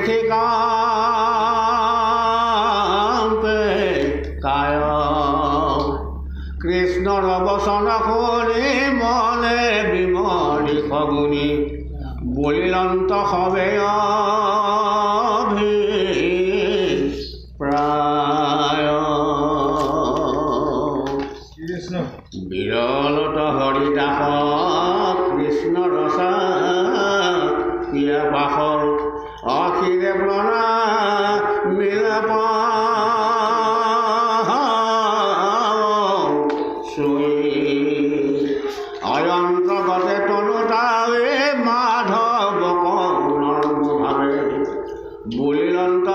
ঋষিকান্তে কায় কৃষ্ণৰ বচন শুনি মনে বিমলি সগুনি বলিলন্ত হবে প্ৰায় বিৰলত হৰিদাস কৃষ্ণ ৰসা পিয়া পাখৰ অখিৰে প্ৰণা মিলাপ অয়ন্তগতে তনুতাৱে মাধৱ কৰ্ণভাৱে বুলিলন্ত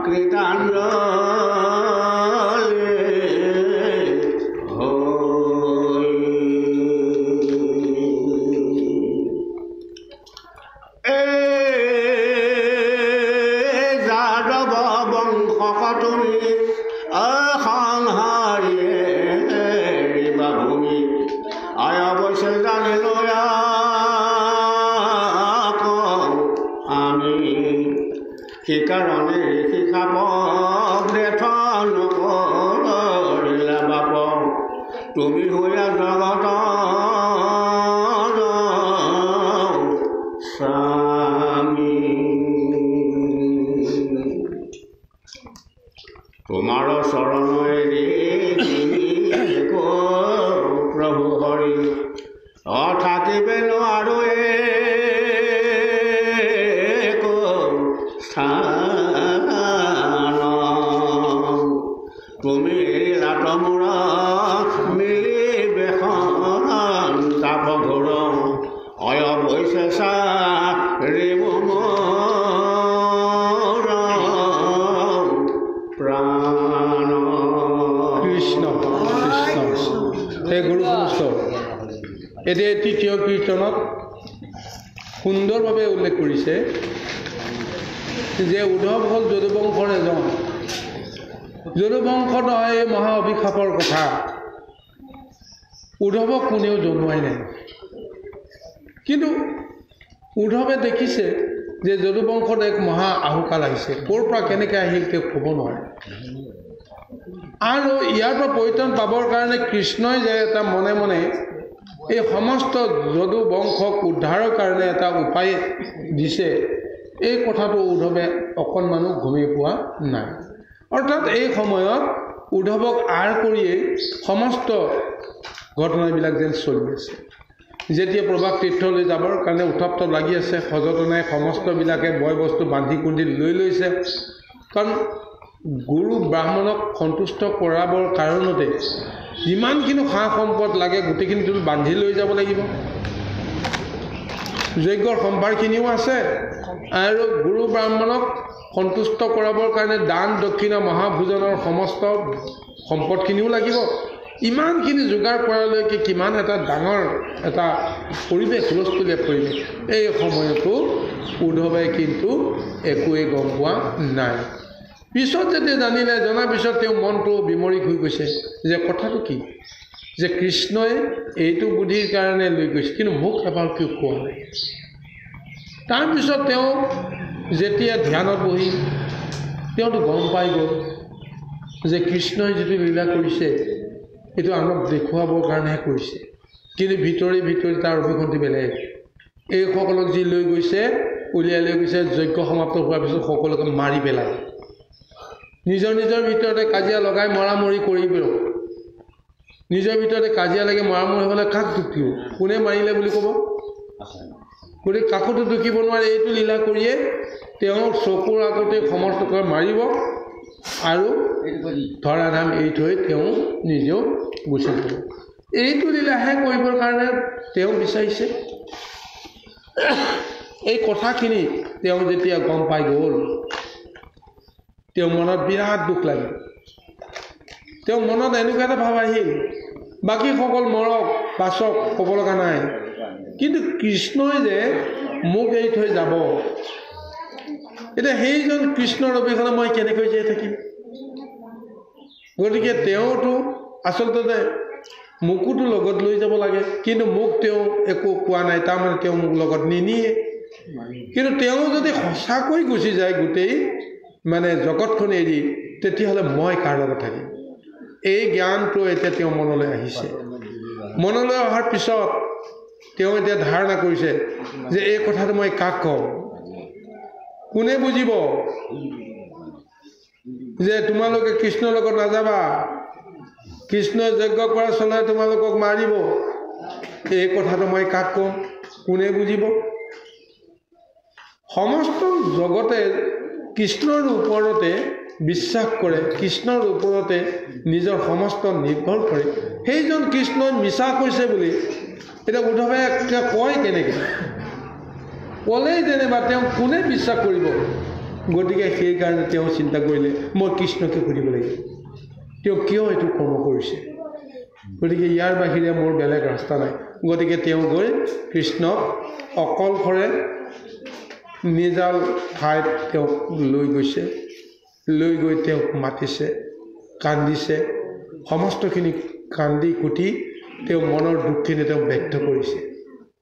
কৃতাঞ্জলি যাদৱ বংশকতুনি সংহাৰিয়ে বাভূমি আয় অবশ্যই জানিলো আমি সেইকাৰণে শিখাব দেথন কৰিলা বাপ তুমি হৈয়া জগত স্বামী তোমাৰ চৰণ এৰি প্ৰভু হৰি থাকিবে নোৱাৰো স্থান তুমি ৰাত মোৰ মিলি বেখন তাপ ঘোৰ অয় বৈশেষা ৰেব মোৰ প্ৰাণ কৃষ্ণ কৃষ্ণ হে গুৰু বৈষ্ণৱ এতিয়া তৃতীয় কীৰ্তনত সুন্দৰভাৱে উল্লেখ কৰিছে যে উদ্ধৱ হ'ল যদুবংশৰ এজন যদুবংশ নহয় এই মহা অভিশাপৰ কথা উদ্ধৱক কোনেও জনোৱাই নাই কিন্তু উদ্ধৱে দেখিছে যে যদুবংশত এক মহা আহুকাল আহিছে ক'ৰ পৰা কেনেকৈ আহিল তেওঁ ক'ব নোৱাৰে আৰু ইয়াৰ পৰা পৰিত্ৰাণ পাবৰ কাৰণে কৃষ্ণই যে এটা মনে মনে এই সমস্ত যদু বংশক উদ্ধাৰৰ কাৰণে এটা উপায় দিছে এই কথাটো উদ্ধৱে অকণমানো গমে পোৱা নাই অৰ্থাৎ এই সময়ত উদ্ধৱক আঁৰ কৰিয়েই সমস্ত ঘটনাবিলাক যেন চলি আছে যেতিয়া প্ৰভাস তীৰ্থলৈ যাবৰ কাৰণে উত্তপ্ত লাগি আছে সযতনাই সমস্তবিলাকে বয় বস্তু বান্ধি কুন্ধি লৈ লৈছে কাৰণ গুৰু ব্ৰাহ্মণক সন্তুষ্ট কৰাবৰ কাৰণতে যিমানখিনি সা সম্পদ লাগে গোটেইখিনিটো বান্ধি লৈ যাব লাগিব যজ্ঞৰ সম্ভাৰখিনিও আছে আৰু গুৰু ব্ৰাহ্মণক সন্তুষ্ট কৰাবৰ কাৰণে দান দক্ষিণা মহাভোজনৰ সমস্ত সম্পদখিনিও লাগিব ইমানখিনি যোগাৰ কৰালৈকে কিমান এটা ডাঙৰ এটা পৰিৱেশ হুলস্থুলীয়া পৰিৱেশ এই সময়তো উদ্ধৱে কিন্তু একোৱে গম পোৱা নাই পিছত যেতিয়া জানিলে জনাৰ পিছত তেওঁ মনটো বিমৰিক হৈ গৈছে যে কথাটো কি যে কৃষ্ণই এইটো বুদ্ধিৰ কাৰণে লৈ গৈছে কিন্তু মোক এবাৰ কিয় কোৱা নাই তাৰপিছত তেওঁ যেতিয়া ধ্যানত বহি তেওঁতো গম পাই গ'ল যে কৃষ্ণই যিটো লীলা কৰিছে এইটো আনক দেখুৱাবৰ কাৰণেহে কৰিছে কিন্তু ভিতৰি ভিতৰি তাৰ অভিগতি বেলেগ এইসকলক যি লৈ গৈছে উলিয়াই লৈ গৈছে যজ্ঞ সমাপ্ত হোৱাৰ পিছত সকলোকে মাৰি পেলায় নিজৰ নিজৰ ভিতৰতে কাজিয়া লগাই মৰামৰি কৰিব নিজৰ ভিতৰতে কাজিয়া লাগি মৰামৰি হ'লে কাক দুখিব কোনে মাৰিলে বুলি ক'ব গতিকে কাকোতো দুখিব নোৱাৰে এইটো লীলা কৰিয়ে তেওঁৰ চকুৰ আগতে সমৰ্থকৰ মাৰিব আৰু ধৰাধাম এৰি থৈ তেওঁ নিজেও গুচি যাব এইটো লীলাহে কৰিবৰ কাৰণে তেওঁ বিচাৰিছে এই কথাখিনি তেওঁ যেতিয়া গম পাই গ'ল তেওঁ মনত বিৰাট দুখ লাগিল তেওঁ মনত এনেকুৱা এটা ভাৱ আহিল বাকী সকল মৰক বাচক ক'ব লগা নাই কিন্তু কৃষ্ণই যে মোক এৰি থৈ যাব এতিয়া সেইজন কৃষ্ণৰ অবিহনে মই কেনেকৈ জীয়াই থাকিম গতিকে তেওঁতো আচলতে মোকোতো লগত লৈ যাব লাগে কিন্তু মোক তেওঁ একো কোৱা নাই তাৰমানে তেওঁ মোক লগত নিনিয়ে কিন্তু তেওঁ যদি সঁচাকৈ গুচি যায় গোটেই মানে জগতখন এৰি, তেতিয়াহ'লে মই কাৰ লগত থাকিম? এই জ্ঞানটো এতিয়া তেওঁ মনলৈ আহিছে। মনলৈ অহাৰ পিছত তেওঁ এতিয়া ধাৰণা কৰিছে যে এই কথাটো মই কাক কওঁ, কোনে বুজিব যে তোমালোকে কৃষ্ণৰ লগত নাযাবা, কৃষ্ণই যজ্ঞ কৰা চলাই তোমালোকক মাৰিব। এই কথাটো মই কাক কওঁ, কোনে বুজিব? সমস্ত জগতে কৃষ্ণৰ ওপৰতে বিশ্বাস কৰে, কৃষ্ণৰ ওপৰতে নিজৰ সমস্ত নিৰ্ভৰ কৰে। সেইজন কৃষ্ণই মিছা কৈছে বুলি এতিয়া উদ্ধৱে কয় কেনেকৈ? ক'লেই যেনিবা তেওঁ কোনে বিশ্বাস কৰিব? গতিকে সেইকাৰণে তেওঁ চিন্তা কৰিলে মই কৃষ্ণকে সুধিব লাগিব, তেওঁ কিয় এইটো কৰ্ম কৰিছে। গতিকে ইয়াৰ বাহিৰে মোৰ বেলেগ ৰাস্তা নাই। গতিকে তেওঁ গৈ কৃষ্ণক অকলশৰে নিজাল ঠাইত তেওঁক লৈ গৈছে, লৈ গৈ তেওঁক মাতিছে, কান্দিছে, সমস্তখিনি কান্দি কুটি তেওঁ মনৰ দুখখিনি তেওঁ ব্যক্ত কৰিছে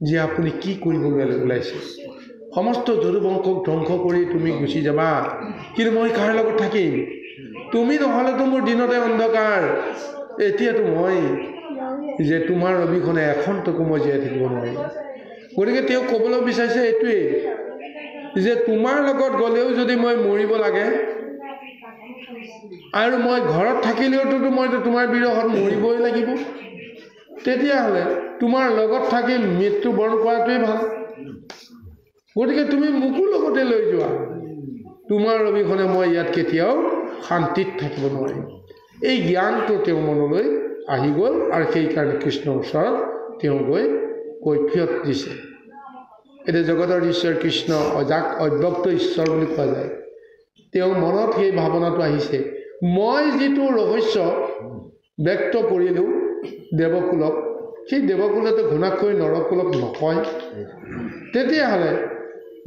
যে আপুনি কি কৰিবলৈ ওলাইছে? সমস্ত যদুবংশক ধ্বংস কৰি তুমি গুচি যাবা, কিন্তু মই কাৰ লগত থাকিম? তুমি নহ'লেতো মোৰ দিনতে অন্ধকাৰ, এতিয়াতো মই যে তোমাৰ অবিহনে এখন টকো মই জীয়াই থাকিব নোৱাৰিম। গতিকে তেওঁ ক'বলৈ বিচাৰিছে এইটোৱেই যে তোমাৰ লগত গ'লেও যদি মই মৰিব লাগে আৰু মই ঘৰত থাকিলেওতো মইতো তোমাৰ বিৰহত মৰিবই লাগিব, তেতিয়াহ'লে তোমাৰ লগত থাকি মৃত্যুবৰণ কৰাটোৱেই ভাল। গতিকে তুমি মোকো লগতে লৈ যোৱা, তোমাৰ অবিহনে মই ইয়াত কেতিয়াও শান্তিত থাকিব নোৱাৰিম। এই জ্ঞানটো তেওঁৰ মনলৈ আহি গ'ল আৰু সেইকাৰণে কৃষ্ণৰ ওচৰত তেওঁ গৈ কৈফিয়ত দিছে। এতিয়া জগতৰ ঈশ্বৰ কৃষ্ণ, যাক অব্যক্ত ঈশ্বৰ বুলি কোৱা যায়, তেওঁৰ মনত সেই ভাৱনাটো আহিছে, মই যিটো ৰহস্য ব্যক্ত কৰিলোঁ দেৱকুলক, সেই দেৱকুলতে ঘুণাক্ষৈ নৰকুলক নকয়, তেতিয়াহ'লে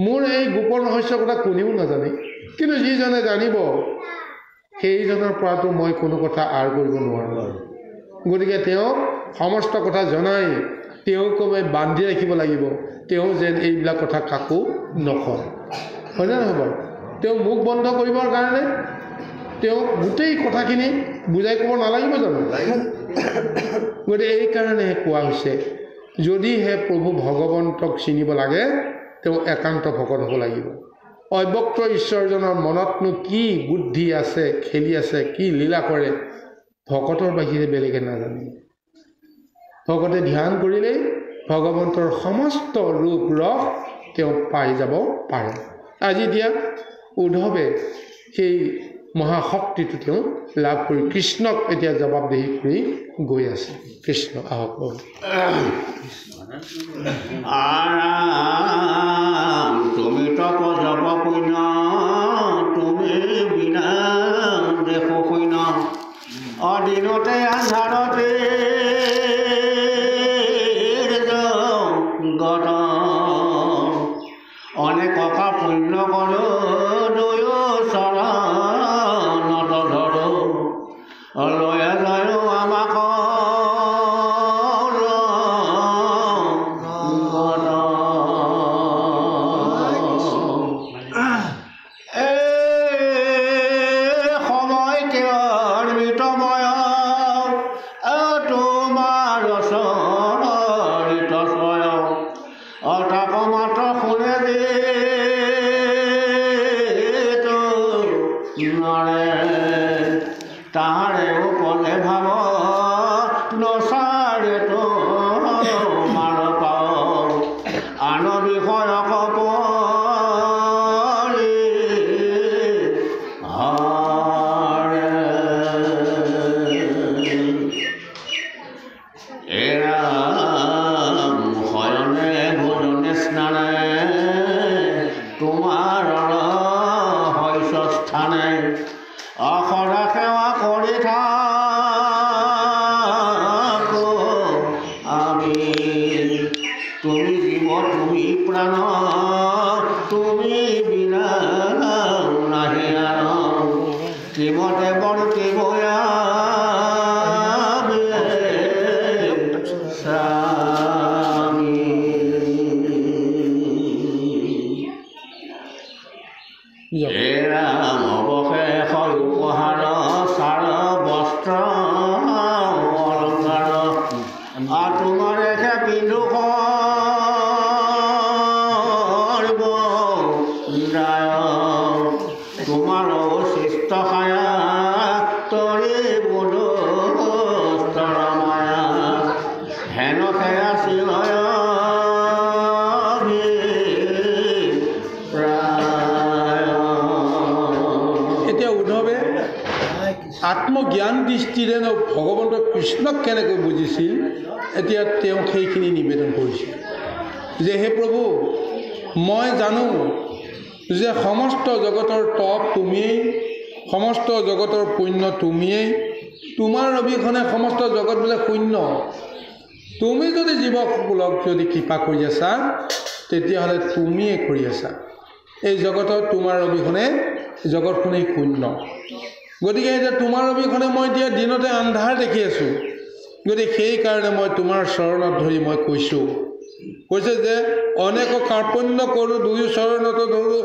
মোৰ এই গোপন ৰহস্যৰ কথা কোনেও নাজানে। কিন্তু যিজনে জানিব সেইজনৰ পৰাতো মই কোনো কথা আঁৰ কৰিব নোৱাৰোঁ। গতিকে তেওঁক সমস্ত কথা জনাই তেওঁক মই বান্ধি ৰাখিব লাগিব, তেওঁ যেন এইবিলাক কথা কাকো নকয়, হয়নে নহয় বাৰু? তেওঁ মুখ বন্ধ কৰিবৰ কাৰণে তেওঁক গোটেই কথাখিনি বুজাই ক'ব নালাগিব জানো? গতিকে এইকাৰণে কোৱা হৈছে, যদিহে প্ৰভু ভগৱন্তক চিনিব লাগে তেওঁ একান্ত ভকত হ'ব লাগিব। অব্যক্ত ঈশ্বৰজনৰ মনতনো কি বুদ্ধি আছে, খেলি আছে, কি লীলা কৰে, ভকতৰ বাহিৰে বেলেগে নাজানে। ভকতে ধ্যান কৰিলেই ভগৱন্তৰ সমস্ত ৰূপ ৰস তেওঁ পাই যাব পাৰে। আজি এতিয়া উদ্ধৱে সেই মহাশক্তিটো তেওঁ লাভ কৰি কৃষ্ণক এতিয়া জবাবদিহি কৰি গৈ আছে। কৃষ্ণ আহক। তুমি তপ জপ পুণ্য, তুমি বিনা দেশ শূন্য, অদিনতে আন্ধাৰতে গত, অনেক পুণ্য কৰো দুয়ো চৰণত ধৰো, লৈ যায় আমাক হে ৰাম অৱশেষ উপহাৰ চাৰ বস্ত্ৰ অলংকাৰ তোমাৰে পিন্ধু তোমাৰ শিষ্ট খায়া তৰি বোলো মায়া হেন সেয়া চিলয় এতিয়া উদ্ধৱে আত্মজ্ঞান দৃষ্টিৰে ভগৱন্ত কৃষ্ণক কেনেকৈ বুজিছিল এতিয়া তেওঁ সেইখিনি নিবেদন কৰিছিল যে হে প্ৰভু মই জানো যে সমস্ত জগতৰ তপ তুমিয়েই সমস্ত জগতৰ পুণ্য তুমিয়েই তোমাৰ অবিহনে সমস্ত জগতবিলাক শূন্য তুমি যদি জীৱসকলক যদি কৃপা কৰি আছা তেতিয়াহ'লে তুমিয়ে কৰি আছা এই জগতত তোমাৰ অবিহনে জগতখনেই শূন্য গতিকে এতিয়া তোমাৰ অবিহনে মই এতিয়া দিনতে আন্ধাৰ দেখি আছোঁ গতিকে সেইকাৰণে মই তোমাৰ চৰণত ধৰি মই কৈছে যে অনেক কাৰ্পণ্য কৰোঁ দুয়ো চৰণত ধৰোঁ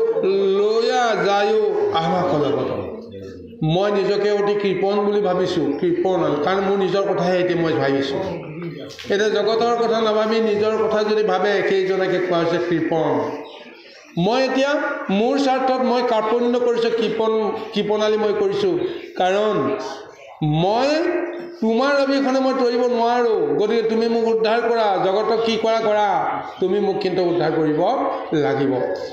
লৈয়া যায়ো আমাক লগত মই নিজকে অতি কৃপণ বুলি ভাবিছোঁ কৃপণ কাৰণ মোৰ নিজৰ কথাহে এতিয়া মই ভাবিছোঁ এতিয়া জগতৰ কথা নাভাবি নিজৰ কথা যদি ভাবে সেইজনকে কোৱা হৈছে কৃপণ মই এতিয়া মোৰ স্বাৰ্থত মই কাৰ্পণ্য কৰিছোঁ কৃপণালী মই কৰিছোঁ কাৰণ মই তোমাৰ অবিহনে মই তৰিব নোৱাৰোঁ গতিকে তুমি মোক উদ্ধাৰ কৰা জগতক কি কৰা তুমি মোক কিন্তু উদ্ধাৰ কৰিব লাগিব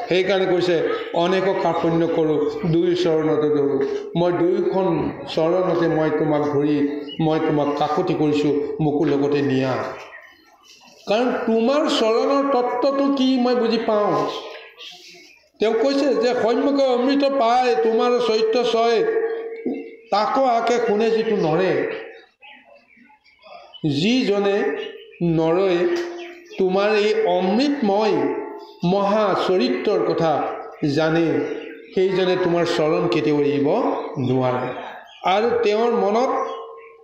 সেইকাৰণে কৈছে অনেক কাৰ্পণ্য কৰোঁ দুই চৰণতে ধৰোঁ মই দুয়োখন চৰণতে মই তোমাক ধৰি মই তোমাক কাকতি কৰিছোঁ মোকো লগতে নিয়া কাৰণ তোমাৰ চৰণৰ তত্ত্বটো কি মই বুজি পাওঁ তেওঁ কৈছে যে সম্যকে অমৃত পায় তোমাৰ চৈত্য ছয় তাকো আকে শুনে যিটো নৰে যিজনে নৰয় তোমাৰ এই অমৃতময় মহা চৰিত্ৰৰ কথা জানে সেইজনে তোমাৰ চৰণ কেতিয়াও এৰিব নোৱাৰে আৰু তেওঁৰ মনত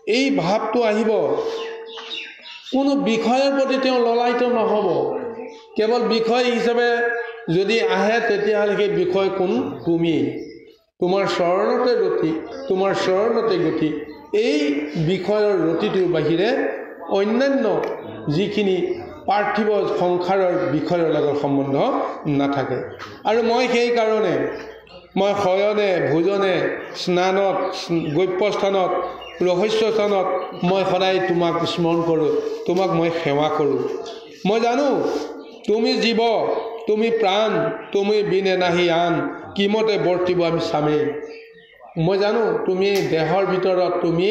এই ভাৱটো আহিব কোনো বিষয়ৰ প্ৰতি তেওঁ ললায়িত নহ'ব কেৱল বিষয় হিচাপে যদি আহে তেতিয়াহ'লে সেই বিষয় কোন তুমিয়েই তোমাৰ চৰণতে ৰতি তোমাৰ চৰণতে গতি এই বিষয়ৰ ৰতিটোৰ বাহিৰে অন্যান্য যিখিনি পাৰ্থিৱ সংসাৰৰ বিষয়ৰ লগত সম্বন্ধ নাথাকে আৰু মই সেইকাৰণে মই শয়নে ভোজনে স্নানত গপ্যস্থানত ৰহস্য স্থানত মই সদায় তোমাক স্মৰণ কৰোঁ তোমাক মই সেৱা কৰোঁ মই জানো তুমি জীৱ তুমি প্ৰাণ তুমি বিনে নাহি আন কিমতে বৰ্তিব আমি স্বামী মই জানো তুমি দেহৰ ভিতৰত তুমি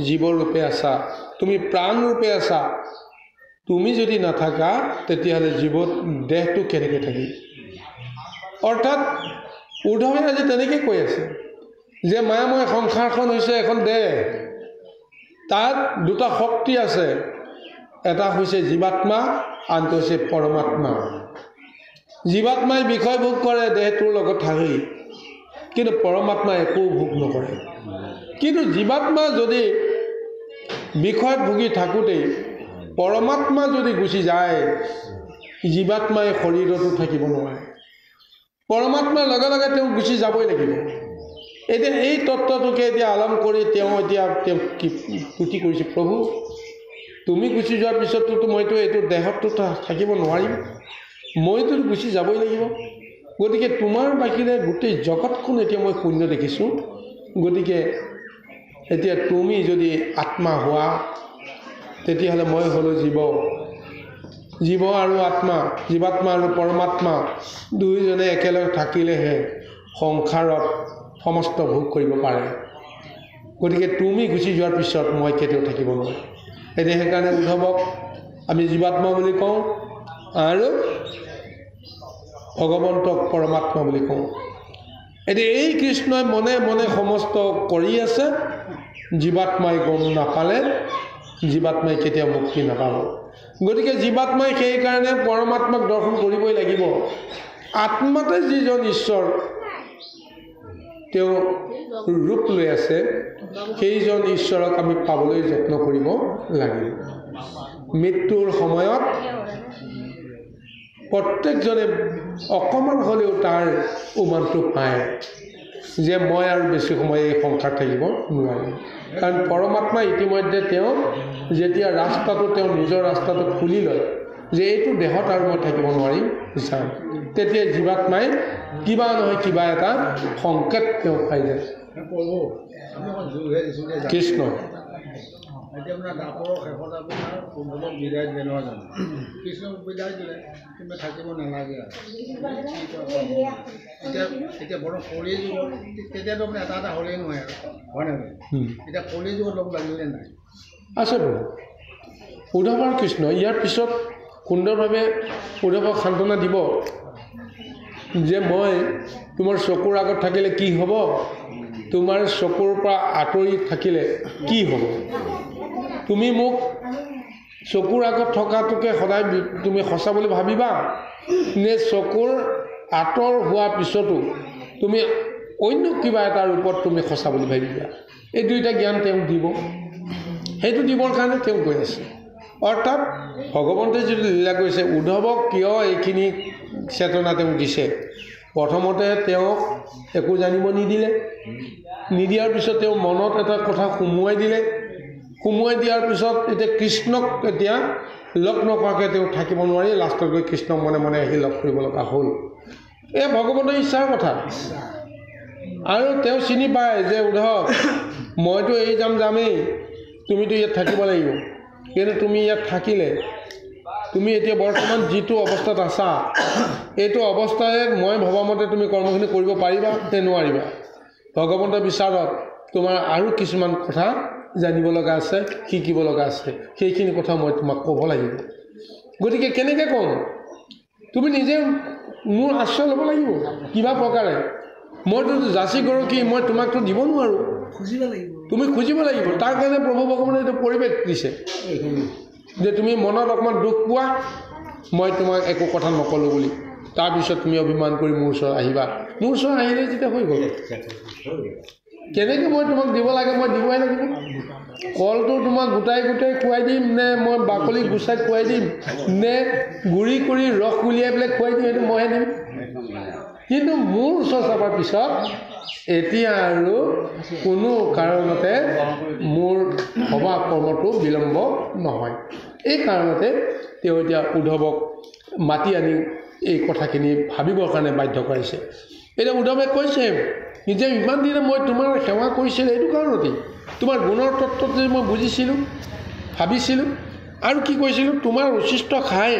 জীৱৰূপে আছা তুমি প্ৰাণৰূপে আছা তুমি যদি নাথাকা তেতিয়াহ'লে জীৱত দেহটো কেনেকৈ থাকিব অৰ্থাৎ উদ্ধৱে আজি তেনেকৈ কৈ আছে যে মায়াময় সংসাৰখন হৈছে এখন দেহ তাত দুটা শক্তি আছে এটা হৈছে জীৱাত্মা আনটো হৈছে পৰমাত্মা জীৱাত্মাই বিষয় ভোগ কৰে দেহটোৰ লগত থাকি কিন্তু পৰমাত্মা একো ভোগ নকৰে কিন্তু জীৱাত্মা যদি বিষয়ত ভুগি থাকোঁতেই পৰমাত্মা যদি গুচি যায় জীৱাত্মাই শৰীৰতো থাকিব নোৱাৰে পৰমাত্মাৰ লগে লগে তেওঁ গুচি যাবই লাগিব এতিয়া এই তত্ত্বটোকে এতিয়া আলম কৰি তেওঁ তুতি কৰিছে প্ৰভু তুমি গুচি যোৱাৰ পিছততো মইতো এইটো দেহততো থাকিব নোৱাৰিম মইতো গুচি যাবই লাগিব গতিকে তোমাৰ বাহিৰে গোটেই জগতখন এতিয়া মই শূন্য দেখিছোঁ গতিকে এতিয়া তুমি যদি আত্মা হোৱা তেতিয়াহ'লে মই হ'লোঁ জীৱ আৰু আত্মা জীৱাত্মা আৰু পৰমাত্মা দুয়োজনে একেলগে থাকিলেহে সংসাৰত সমস্ত ভোগ কৰিব পাৰে গতিকে তুমি গুচি যোৱাৰ পিছত মই কেতিয়াও থাকিব নোৱাৰোঁ এতিয়া সেইকাৰণে উদ্ধৱক আমি জীৱাত্মা বুলি কওঁ আৰু ভগৱন্তক পৰমাত্মা বুলি কওঁ এতিয়া এই কৃষ্ণই মনে মনে সমস্ত কৰি আছে জীৱাত্মাই গম নাপালে জীৱাত্মাই কেতিয়াও মুক্তি নাপাব গতিকে জীৱাত্মাই সেইকাৰণে পৰমাত্মাক দৰ্শন কৰিবই লাগিব আত্মাতে যিজন ঈশ্বৰ তেওঁ ৰূপ লৈ আছে সেইজন ঈশ্বৰক আমি পাবলৈ যত্ন কৰিব লাগিব মৃত্যুৰ সময়ত প্ৰত্যেকজনে অকণমান হ'লেও তাৰ উমানটো পায় যে মই আৰু বেছি সময় এই সংসাৰ থাকিব নোৱাৰিম। কাৰণ পৰমাত্মা ইতিমধ্যে তেওঁ যেতিয়া ৰাস্তাটো তেওঁ নিজৰ ৰাস্তাটো খুলি লয় যে এইটো দেহত আৰু মই থাকিব নোৱাৰিম যাম, তেতিয়া জীৱাত্মাই কিবা নহয় কিবা এটা সংকেত তেওঁ পাই যায়। কৃষ্ণ এতিয়া আপোনাৰ দাপৰৰ শেষত আপোনাৰ কুম্ভক বিদায় দিলে নহয় জানো? কৃষ্ণক বিদায় দিলে, কিন্তু থাকিব নালাগে আৰু এতিয়া বৰ্তমান কলি যুগত তেতিয়াতো আপুনি এটা হ'লেই নহয় আৰু হয় নহয়? এতিয়া কলি যুগত লগ লাগিলে নাই আছে বাৰু উদ্ধৱ আৰু কৃষ্ণ ইয়াৰ পিছত সুন্দৰভাৱে উদ্ধৱক সান্তনা দিব যে মই তোমাৰ চকুৰ আগত থাকিলে কি হ'ব, তোমাৰ চকুৰ পৰা আঁতৰি থাকিলে কি হ'ব। তুমি মোক চকুৰ আগত থকাটোকে সদায় তুমি সঁচা বুলি ভাবিবা নে চকুৰ আঁতৰ হোৱাৰ পিছতো তুমি অন্য কিবা এটা ৰূপত তুমি সঁচা বুলি ভাবিবা। এই দুইটা জ্ঞান তেওঁক দিব, সেইটো দিবৰ কাৰণে তেওঁ কৈ আছে। অৰ্থাৎ ভগৱন্তই যিটো লীলা কৰিছে উদ্ধৱক কিয় এইখিনি চেতনা তেওঁক দিছে, প্ৰথমতে তেওঁক একো জানিব নিদিলে, নিদিয়াৰ পিছত তেওঁ মনত এটা কথা সুমুৱাই দিলে, সুমুৱাই দিয়াৰ পিছত এতিয়া কৃষ্ণক এতিয়া লগ নকৰাকৈ তেওঁ থাকিব নোৱাৰি, লাষ্টত গৈ কৃষ্ণক মনে মনে আহি লগ কৰিব লগা হ'ল। এই ভগৱন্তৰ ইচ্ছাৰ কথা। আৰু তেওঁ চিনি পায় যে উদ্ধৱ মইতো এই যামেই, তুমিতো ইয়াত থাকিব লাগিব, কিন্তু তুমি ইয়াত থাকিলে তুমি এতিয়া বৰ্তমান যিটো অৱস্থাত আছা এইটো অৱস্থাৰে মই ভবামতে তুমি কৰ্মখিনি কৰিব পাৰিবা নে নোৱাৰিবা। ভগৱন্তৰ বিচাৰত তোমাৰ আৰু কিছুমান কথা জানিব লগা আছে, শিকিব লগা আছে, সেইখিনি কথা মই তোমাক ক'ব লাগিব। গতিকে কেনেকৈ ক'ম, তুমি নিজে মোৰ আশ্ৰয় ল'ব লাগিব কিবা প্ৰকাৰে। মইতো যাচি গৰকী মই তোমাকতো দিব নোৱাৰোঁ, তুমি খুজিব লাগিব। তাৰ কাৰণে প্ৰভু ভগৱানে এইটো পৰিৱেশ দিছে যে তুমি মনত অকণমান দুখ পোৱা, মই তোমাক একো কথা নক'লোঁ বুলি, তাৰপিছত তুমি অভিমান কৰি মোৰ ওচৰত আহিবা। মোৰ ওচৰত আহিলে যেতিয়া হৈ গ'ল, কেনেকৈ মই তোমাক দিব লাগে মই দিবই লাগিব। কলটো তোমাক গোটাই গোটাই খুৱাই দিম নে মই বাকলি গুচাই খুৱাই দিম নে গুড়ি কৰি ৰস উলিয়াই পেলাই খুৱাই দিম, সেইটো মইহে দিম। কিন্তু মোৰ ওচৰ চাপাৰ পিছত এতিয়া আৰু কোনো কাৰণতে মোৰ ভবা কৰ্মটো বিলম্ব নহয়। এই কাৰণতে তেওঁ এতিয়া উদ্ধৱক মাতি আনি এই কথাখিনি ভাবিবৰ কাৰণে বাধ্য কৰাইছে। এতিয়া উদ্ধৱে কৈছে যে ইমান দিনে মই তোমাৰ সেৱা কৰিছিলোঁ এইটো কাৰণতেই, তোমাৰ গুণৰ তত্ত্বত যে মই বুজিছিলোঁ, ভাবিছিলোঁ, আৰু কি কৈছিলোঁ তোমাৰ উচিষ্ট খাই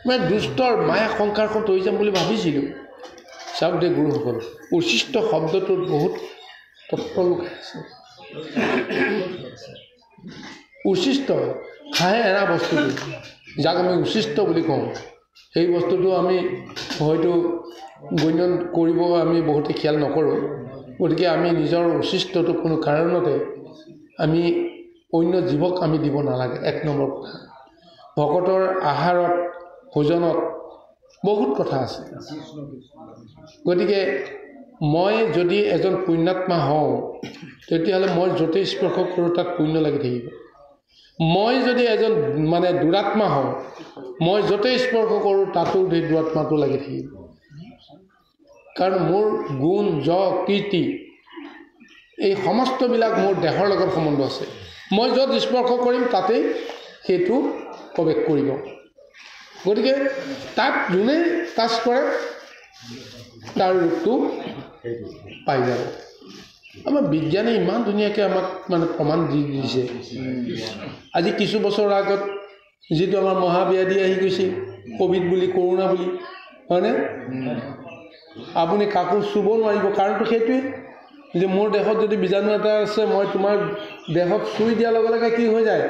মই দুষ্টৰ মায়া সংসাৰখন তৰি যাম বুলি ভাবিছিলোঁ। চাওক দে গুৰুসকল, উচিষ্ট শব্দটোত বহুত তত্ত্ব লুকাই আছে। উচিষ্ট খাই এৰা বস্তুটো যাক আমি উচিষ্ট বুলি কওঁ, সেই বস্তুটো আমি হয়তো গণ্য কৰিব আমি বহুতে খেয়াল নকৰোঁ। গতিকে আমি নিজৰ উচিষ্টটো কোনো কাৰণতে আমি অন্য জীৱক আমি দিব নালাগে। এক নম্বৰ কথা, ভকতৰ আহাৰত ভোজনত বহুত কথা আছে। গতিকে মই যদি এজন পুণ্যাত্মা হওঁ তেতিয়াহ'লে মই য'তেই স্পৰ্শ কৰোঁ তাত পুণ্য লাগি থাকিব। মই যদি এজন দুৰাত্মা হওঁ, মই য'তেই স্পৰ্শ কৰোঁ তাতো সেই দুৰাত্মাটো লাগি থাকিব। কাৰণ মোৰ গুণ যশ কীৰ্তি এই সমস্তবিলাক মোৰ দেহৰ লগত সম্বন্ধ আছে। মই য'ত স্পৰ্শ কৰিম তাতেই সেইটো প্ৰৱেশ কৰিব। গতিকে তাত যোনে টাচ কৰে তাৰ ৰূপটো পাই যাব। আমাৰ বিজ্ঞানে ইমান ধুনীয়াকৈ আমাক প্ৰমাণ দি দিছে। আজি কিছু বছৰৰ আগত যিটো আমাৰ মহাব্যাধি আহি গৈছিল ক'ভিড বুলি, কৰোণা বুলি, হয়নে? আপুনি কাকো চুব নোৱাৰিব। কাৰণটো সেইটোৱে যে মোৰ দেহত যদি বীজাণু এটা আছে, মই তোমাৰ দেহত চুই দিয়াৰ লগে লগে কি হৈ যায়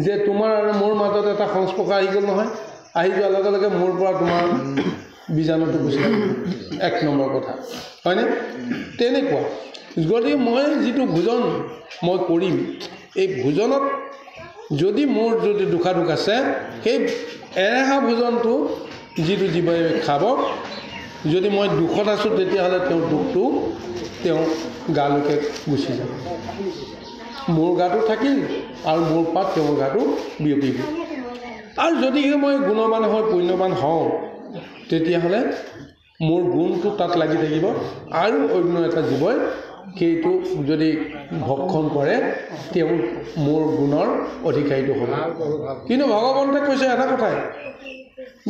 যে তোমাৰ আৰু মোৰ মাজত এটা সংস্পৰ্শ আহি গ'ল নহয়। আহি যোৱাৰ লগে লগে মোৰ পৰা তোমাৰ বীজাণুটো গুচি যাব। এক নম্বৰ কথা, হয়নে? তেনেকুৱা। গতিকে মই যিটো ভোজন মই কৰিম, এই ভোজনত যদি মোৰ যদি দুখাদুখ আছে, সেই এৰেহা ভোজনটো যিটো জীৱে খাব, যদি মই দুখত আছোঁ তেতিয়াহ'লে তেওঁৰ দুখটো তেওঁ গালৈকে গুচি যাব। মোৰ গাটো থাকিল আৰু মোৰ পৰা তেওঁৰ গাটো বিয়পিব। আৰু যদিহে মই গুণৱান হৈ পুণ্যৱান হওঁ, তেতিয়াহ'লে মোৰ গুণটো তাত লাগি থাকিব আৰু অন্য এটা জীৱই সেইটো যদি ভক্ষণ কৰে তেওঁ মোৰ গুণৰ অধিকাৰীটো হ'ব। কিন্তু ভগৱন্তে কৈছে এটা কথাই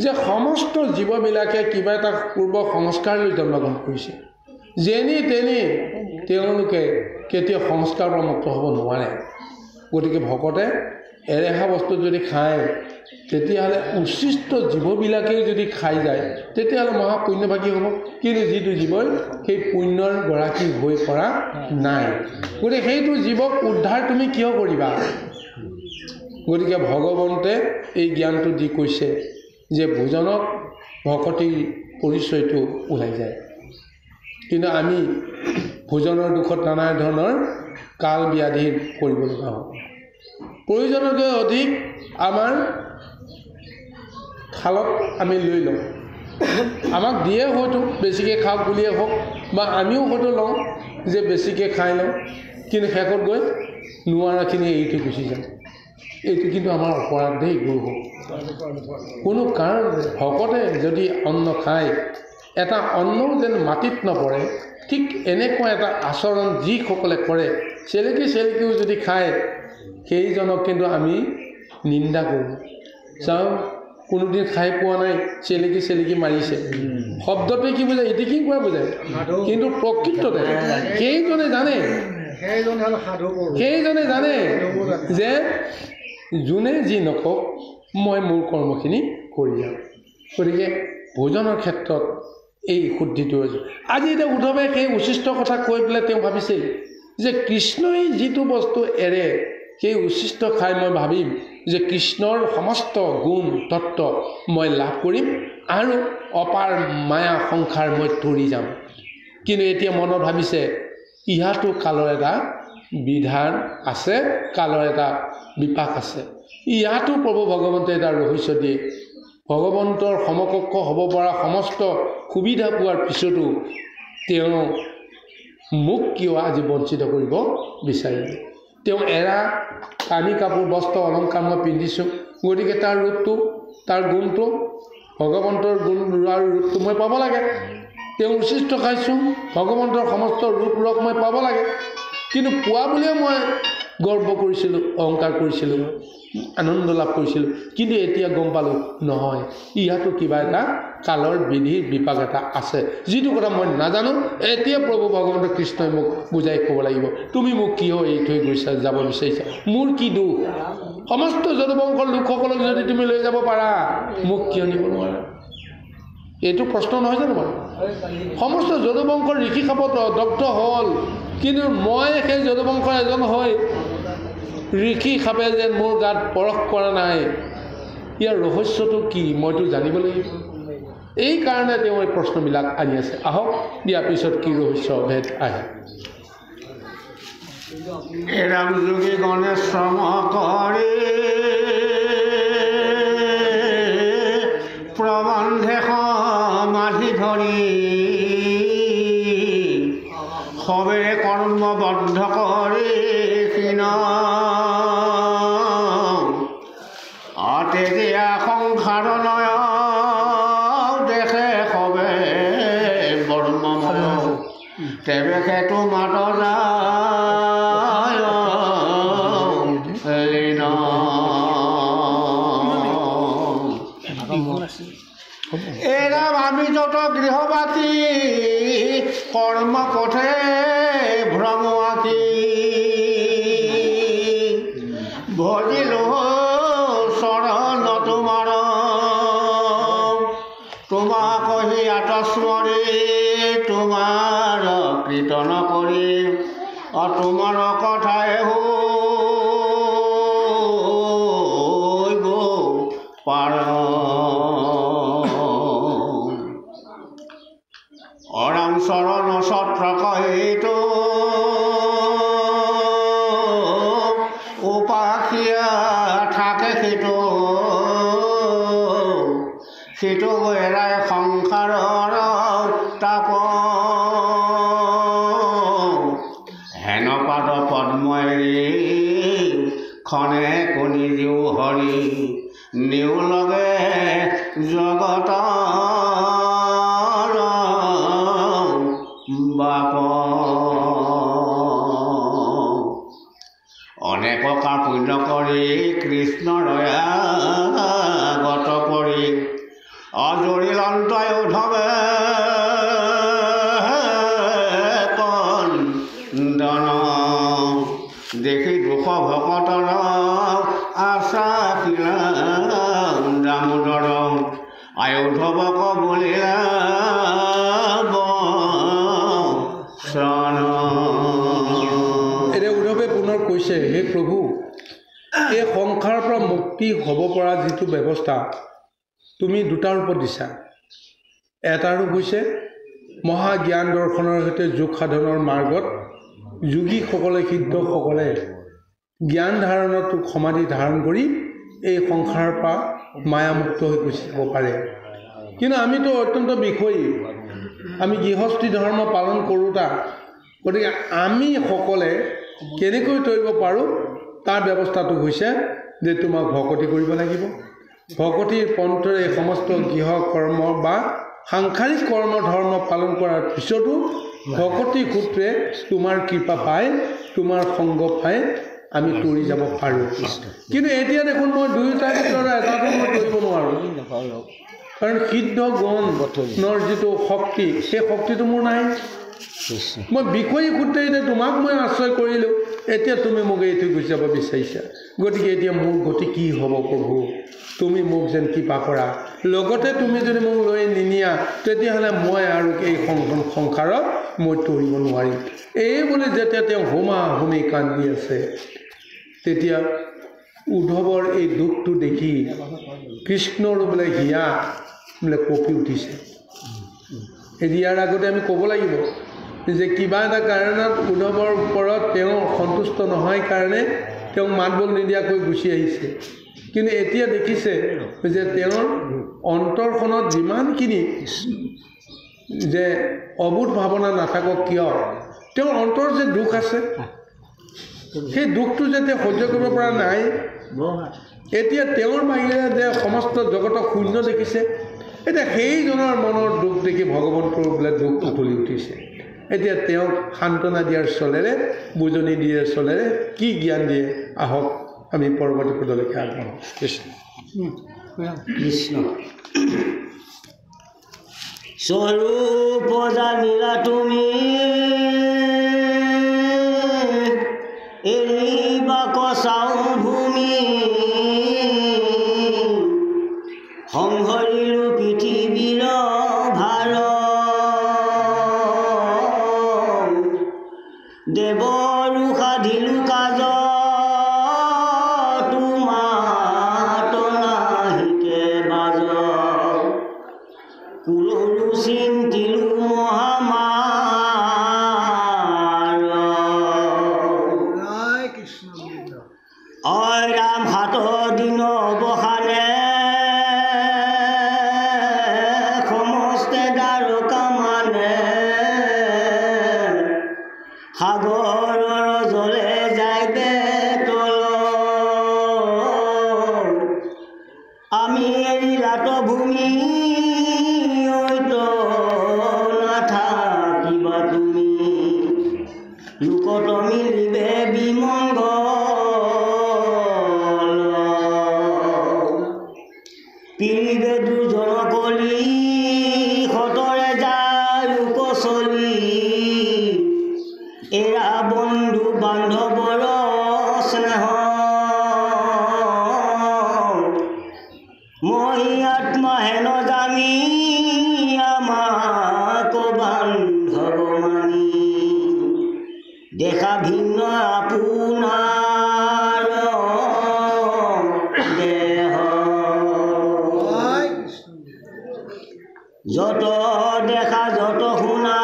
যে সমস্ত জীৱবিলাকে কিবা এটা পূৰ্ব সংস্কাৰ লৈ জন্মগ্ৰহণ কৰিছে, যেনি তেনি তেওঁলোকে কেতিয়াও সংস্কাৰৰ পৰা মুক্ত হ'ব নোৱাৰে। গতিকে ভকতে এৰেহা বস্তু যদি খায় তেতিয়াহ'লে উচ্ছিষ্ট জীৱবিলাকেই যদি খাই যায় তেতিয়াহ'লে মহা পুণ্যভাগী হ'ব। কিন্তু যিটো জীৱই সেই পুণ্যৰ গৰাকী হৈ পৰা নাই, গতিকে সেইটো জীৱক উদ্ধাৰ তুমি কিয় কৰিবা? গতিকে ভগৱন্তে এই জ্ঞানটো দি কৈছে যে ভোজনত ভকতিৰ পৰিচয়টো ওলাই যায়। কিন্তু আমি ভোজনৰ দুখত নানা ধৰণৰ কাল ব্যাধিৰ পৰিব লগা হয়। প্ৰয়োজনতকৈ অধিক আমাৰ থালত আমি লৈ লওঁ, আমাক দিয়ে হয়তো বেছিকৈ খাওক বুলিয়ে হওক বা আমিও হয়তো লওঁ যে বেছিকৈ খাই লওঁ, কিন্তু শেষত গৈ নোৱাৰাখিনি এৰি থৈ গুচি যাওঁ। এইটো কিন্তু আমাৰ অপৰাধ দেই গুৰু। কোনো কাৰণ ভকতে যদি অন্ন খায়, এটা অন্নও যেন মাটিত নপৰে, ঠিক এনেকুৱা এটা আচৰণ যিসকলে কৰে, চেলেকিও যদি খায় সেইজনক কিন্তু আমি নিন্দা কৰোঁ। চাওঁ কোনোদিন খাই পোৱা নাই, চেলেকি মাৰিছে, শব্দটোৱে কি বুজায়? ইটিকিং কৰা বুজায়। কিন্তু প্ৰকৃততে সেইজনে জানে যে যোনে যি নকওক মই মোৰ কৰ্মখিনি কৰি যাম। গতিকে ভোজনৰ ক্ষেত্ৰত এই শুদ্ধিটো আজি এতিয়া উদ্ধৱে সেই উচ্ছিষ্ট কথা কৈ পেলাই তেওঁ ভাবিছিল যে কৃষ্ণই যিটো বস্তু এৰে সেই উচ্ছিষ্ট খাই মই ভাবিম যে কৃষ্ণৰ সমস্ত গুণ তত্ত্ব মই লাভ কৰিম আৰু অপাৰ মায়া সংসাৰ মই তৰি যাম। কিন্তু এতিয়া মনত ভাবিছে ইহাতো কালৰ এটা বিধান আছে, কালৰ এটা বিপাক আছে। ইয়াতো প্ৰভু ভগৱন্তে এটা ৰহস্য দিয়ে। ভগৱন্তৰ সমকক্ষ হ'ব পৰা সমস্ত সুবিধা পোৱাৰ পিছতো তেওঁ মোক কিয় আজি বঞ্চিত কৰিব বিচাৰিলে? তেওঁ এৰা কানি কাপোৰ বস্ত্ৰ অলংকাৰ মই পিন্ধিছোঁ, গতিকে তাৰ ৰূপটো তাৰ গুণটো ভগৱন্তৰ গুণ আৰু ৰূপটো মই পাব লাগে। তেওঁ উচ্ছিষ্ট খাইছোঁ, ভগৱন্তৰ সমস্ত ৰূপ ৰস মই পাব লাগে। কিন্তু পোৱা বুলিয়ে মই গৰ্ব কৰিছিলোঁ, অহংকাৰ কৰিছিলোঁ, আনন্দ লাভ কৰিছিলোঁ। কিন্তু এতিয়া গম পালোঁ নহয়, ইয়াতো কিবা এটা কালৰ বিধিৰ বিপাক এটা আছে, যিটো কথা মই নাজানো। এতিয়া প্ৰভু ভগৱন্ত কৃষ্ণই মোক বুজাই ক'ব লাগিব, তুমি মোক কিয় এৰি থৈ গৈছা, যাব বিচাৰিছা, মোৰ কি দুখ? সমস্ত যদুবংশৰ লোকসকলক যদি তুমি লৈ যাব পাৰা, মোক কিয় নিব নোৱাৰা? এইটো প্ৰশ্ন নহয় জানো বাৰু? সমস্ত যদুবংশৰ ঋষি সাপত দগ্ধ হ'ল, কিন্তু মই সেই যদুবংশৰ এজন হৈ ঋষি সাপে যেন মোৰ গাত পৰশ কৰা নাই। ইয়াৰ ৰহস্যটো কি মইতো জানিব লাগিব। এই কাৰণে তেওঁ এই প্ৰশ্নবিলাক আনি আছে। আহক ইয়াৰ পিছত কি ৰহস্য ভেদ আহে। এৰাম যোগী গণেশ শ্ৰম কৰে প্ৰবন্ধে সমাধি ধৰি সবেৰে কৰ্মবদ্ধ কৰে কিন তেতিয়া সংসাৰ নয় দেখে সবে বৰ্মময় তেবে সেইটো মাত যায় এৰা আমি যত গৃহবাসী কৰ্মপথে ভ্ৰম আঁকি ভজিলো চৰণ তোমাৰ তোমাক আতস্মৰে তোমাৰ কীৰ্তন কৰি তোমাৰ কথাই হৈব পাৰ অৰাম চৰণ ছত্ৰ কহিতো উপাসীয়া থাকে সিটো এৰাই সংসাৰৰ তাপ হেন পাদ পদ্মৰি খনে কণি দিও হৰি নিউ লগে জগত এপ্ৰকাৰ পুণ্য কৰি কৃষ্ণৰ গত কৰি অজৰিল অন্তই উধৱে কন্দন দেখি দুখ ভকতৰ আশা কিলা দামোদৰ আয়ুধৱক বুলিলা এতিয়া উদ্ধৱে পুনৰ কৈছে, হে প্ৰভু, এই সংসাৰৰ পৰা মুক্তি হ'ব পৰা যিটো ব্যৱস্থা তুমি দুটা ৰূপত দিছা। এটা ৰূপ হৈছে মহাজ্ঞান দৰ্শনৰ সৈতে যোগ সাধনৰ মাৰ্গত যোগীসকলে সিদ্ধসকলে জ্ঞান ধাৰণত সমাধি ধাৰণ কৰি এই সংসাৰৰ পৰা মায়ামুক্ত হৈ গুচি যাব পাৰে। কিন্তু আমিতো অত্যন্ত বিষয়ী, আমি গৃহস্থী ধৰ্ম পালন কৰোঁতা, গতিকে আমি সকলে কেনেকৈ কৰিব পাৰোঁ তাৰ ব্যৱস্থাটো হৈছে যে তোমাক ভকতি কৰিব লাগিব। ভকতিৰ পন্থৰে সমস্ত গৃহ কৰ্ম বা সাংসাৰিক কৰ্ম ধৰ্ম পালন কৰাৰ পিছতো ভকতি সূত্ৰে তোমাৰ কৃপা পাই তোমাৰ সংগ পাই আমি তৰি যাব পাৰোঁ। কিন্তু এতিয়া দেখোন মই দুয়োটাৰ ভিতৰত এটাটো মই কৰিব নোৱাৰোঁ, কাৰণ সিদ্ধ গুণৰ যিটো শক্তি সেই শক্তিটো মোৰ নাই। মই বিষয়ী সূত্ৰে এতিয়া তোমাক মই আশ্ৰয় কৰিলোঁ, এতিয়া তুমি মোক এইটো গুচি যাব বিচাৰিছা। গতিকে এতিয়া মোৰ গতি কি হ'ব প্ৰভু, তুমি মোক যেন কৃপা কৰা। লগতে তুমি যদি মোক লৈ নিনিয়া তেতিয়াহ'লে মই আৰু এই সংসাৰত মই তৰিব নোৱাৰিম। এই বুলি যেতিয়া তেওঁ হোমা হোমি কান্দি আছে, তেতিয়া উদ্ধৱৰ এই দুখটো দেখি কৃষ্ণৰো বোলে হিয়া বোলে কঁপি উঠিছে। ইয়াৰ আগতে আমি ক'ব লাগিব যে কিবা এটা কাৰণত উদ্ধৱৰ ওপৰত তেওঁ সন্তুষ্ট নহয় কাৰণে তেওঁক মাত বোল নিদিয়াকৈ গুচি আহিছে। কিন্তু এতিয়া দেখিছে যে তেওঁৰ অন্তৰখনত যিমানখিনি যে অবোধ ভাৱনা নাথাকক কিয়, তেওঁৰ অন্তৰ যে দুখ আছে, সেই দুখটো যেতিয়া সহ্য কৰিব পৰা নাই, এতিয়া তেওঁৰ বাহিৰে যে সমস্ত জগতক শূন্য দেখিছে, এতিয়া সেইজনৰ মনৰ দুখ দেখি ভগৱন্তৰ বোলে দুখ উতলি উঠিছে। এতিয়া তেওঁক সান্তনা দিয়াৰ চলেৰে, বুজনি দিয়াৰ চলেৰে কি জ্ঞান দিয়ে আহক আমি পৰৱৰ্তী পদলৈকে আগবাঢ়ো। কৃষ্ণ কৃষ্ণ স্বৰূপ জানিলা তুমি এৰিবা কচাও ভূমি, সংহৰিলো পৃথিৱীৰ ভাৰ, দেৱৰো সাধিলো কাজ, তোমাত নাহিকে বাজ, কুলৰো চিন্তিলো মহামাৰ, অয় ৰাম হাত দিন অৱসানে, সমস্তে দ্বাৰকা মানে, সাগৰৰ জলে যায় বেতল, আমি এৰিলাত ভূমি, নাথাকিবা তুমি, লোকত মিলিবে বিমংগল, পিৰিবে দুজন কলি, সতৰে যায় লোক চলি, এৰা বন্ধু বান্ধৱৰ স্নেহ, মই আত্মা হেন জানি, আমাক বান্ধৱ মানি, দেখা ভিন্ন আপোনাৰ দেহ, যত দেখা যত শুনা,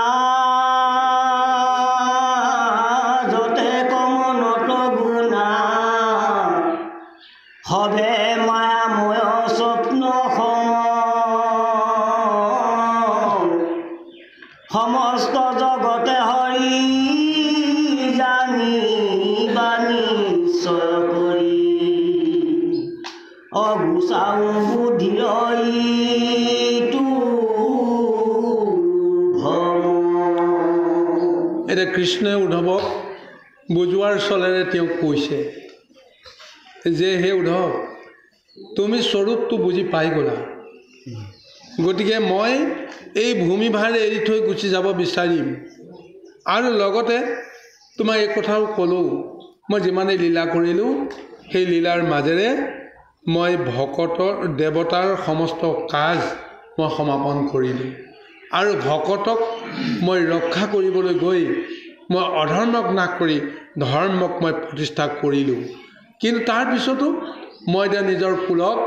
যতে কমনত গুণা, হবে মায়াময় স্বপ্ন সমস্ত জগতে হৰি জানি বাণী নিশ্চয় কৰি, অগুচাও বুদ্ধি লইটো ভ্ৰম। এতিয়া কৃষ্ণই উদ্ধৱক বুজোৱাৰ চলেৰে তেওঁক কৈছে যে হে উদ্ধৱ তুমি স্বৰূপটো বুজি পাই গ'লা গতিকে মই এই ভূমিভাৰ এৰি থৈ গুচি যাব বিচাৰিম আৰু লগতে তোমাক এই কথাও ক'লোঁ মই যিমানেই লীলা কৰিলোঁ সেই লীলাৰ মাজেৰে মই ভকতৰ দেৱতাৰ সমস্ত কাজ মই সমাপন কৰিলোঁ আৰু ভকতক মই ৰক্ষা কৰিবলৈ গৈ মই অধৰ্মক নাশ কৰি ধৰ্মক মই প্ৰতিষ্ঠা কৰিলোঁ কিন্তু তাৰ পিছতো মই এতিয়া নিজৰ কুলক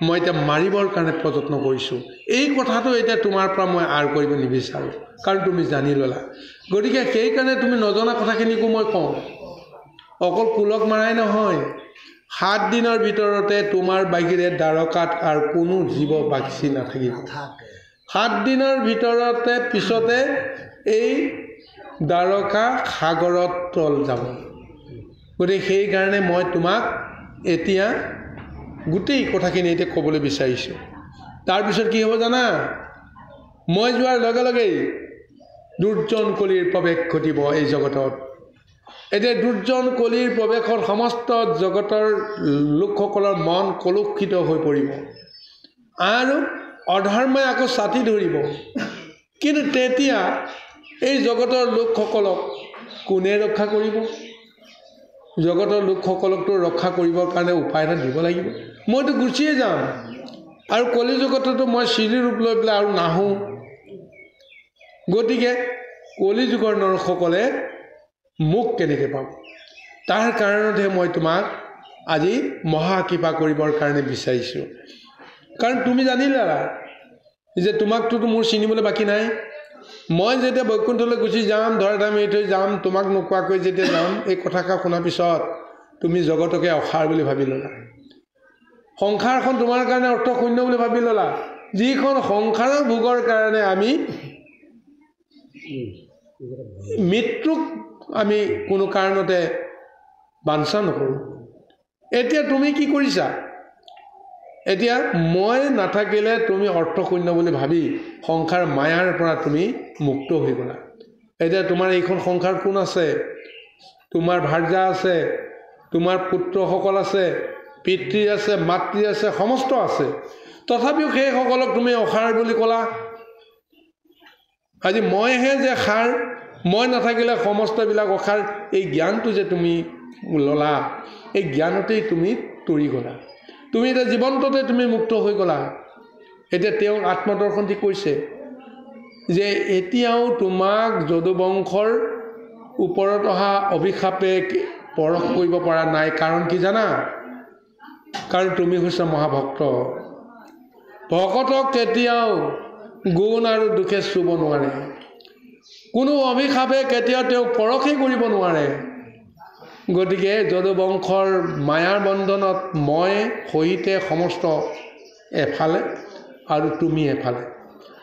মই এতিয়া মাৰিবৰ কাৰণে প্ৰযত্ন কৰিছোঁ এই কথাটো এতিয়া তোমাৰ পৰা মই আঁৰ কৰিব নিবিচাৰোঁ কাৰণ তুমি জানি ল'লা গতিকে সেইকাৰণে তুমি নজনা কথাখিনিকো মই কওঁ অকল কুলক মাৰাই নহয় 7 দিনৰ ভিতৰতে তোমাৰ বাহিৰে দ্বাৰকাত আৰু কোনো জীৱ বাচি নাথাকিব 7 দিনৰ ভিতৰতে পিছতে এই দ্বাৰকা সাগৰত তল যাব গতিকে সেইকাৰণে মই তোমাক এতিয়া গোটেই কথাখিনি এতিয়া ক'বলৈ বিচাৰিছোঁ তাৰপিছত কি হ'ব জানা মই যোৱাৰ লগে লগেই দুৰ্জন কলিৰ প্ৰৱেশ ঘটিব এই জগতত এতিয়া দুৰ্জন কলিৰ প্ৰৱেশত সমস্ত জগতৰ লোকসকলৰ মন কলুষিত হৈ পৰিব আৰু অধৰ্মই আকৌ ছাতি ধৰিব কিন্তু তেতিয়া এই জগতৰ লোকসকলক কোনে ৰক্ষা কৰিব জগতৰ লোকসকলকতো ৰক্ষা কৰিবৰ কাৰণে উপায় এটা দিব লাগিব মইতো গুচিয়ে যাম আৰু কলি যুগততো মই শ্ৰী ৰূপ লৈ পেলাই আৰু নাহোঁ গতিকে কলি যুগৰ নৰসকলে মোক কেনেকৈ পাব তাৰ কাৰণতহে মই তোমাক আজি মহা কৃপা কৰিবৰ কাৰণে বিচাৰিছোঁ কাৰণ তুমি জানিলা যে তোমাকতো মোৰ চিনিবলৈ বাকী নাই মই যেতিয়া বৈকুণ্ঠলৈ গুচি যাম ধৰাধাম এৰি থৈ যাম তোমাক নোকোৱাকৈ যেতিয়া যাম এই কথাষাৰ শুনাৰ পিছত তুমি জগতকে অসাৰ বুলি ভাবি ল'লা সংসাৰখন তোমাৰ কাৰণে অৰ্থশূন্য বুলি ভাবি ল'লা যিখন সংসাৰৰ ভোগৰ কাৰণে আমি মৃত্যুক আমি কোনো কাৰণতে বাঞ্ছা নকৰোঁ এতিয়া তুমি কি কৰিছা এতিয়া মই নাথাকিলে তুমি অৰ্থশূন্য বুলি ভাবি সংসাৰ মায়াৰ পৰা তুমি মুক্ত হৈ গ'লা এতিয়া তোমাৰ এইখন সংসাৰ কোন আছে তোমাৰ ভাৰ্যা আছে তোমাৰ পুত্ৰসকল আছে পিতৃ আছে মাতৃ আছে সমস্ত আছে তথাপিও সেইসকলক তুমি অসাৰ বুলি ক'লা আজি মইহে যে সাৰ মই নাথাকিলে সমস্তবিলাক অসাৰ এই জ্ঞানটো যে তুমি ল'লা এই জ্ঞানতেই তুমি তৰি গ'লা তুমি এতিয়া জীৱন্ততে তুমি মুক্ত হৈ গ'লা এতিয়া তেওঁ আত্মদৰ্শন দি কৈছে যে এতিয়াও তোমাক যদুবংশৰ ওপৰত অহা অভিশাপে পৰশ কৰিব পৰা নাই কাৰণ কি জানা কাৰণ তুমি হৈছে মহাভক্ত ভকতক কেতিয়াও গুণ আৰু দুখে চুব নোৱাৰে কোনো অভিশাপে কেতিয়াও তেওঁক পৰশেই কৰিব নোৱাৰে গতিকে যদুবংশৰ মায়াৰ বন্ধনত মই সহিতে সমস্ত এফালে আৰু তুমি এফালে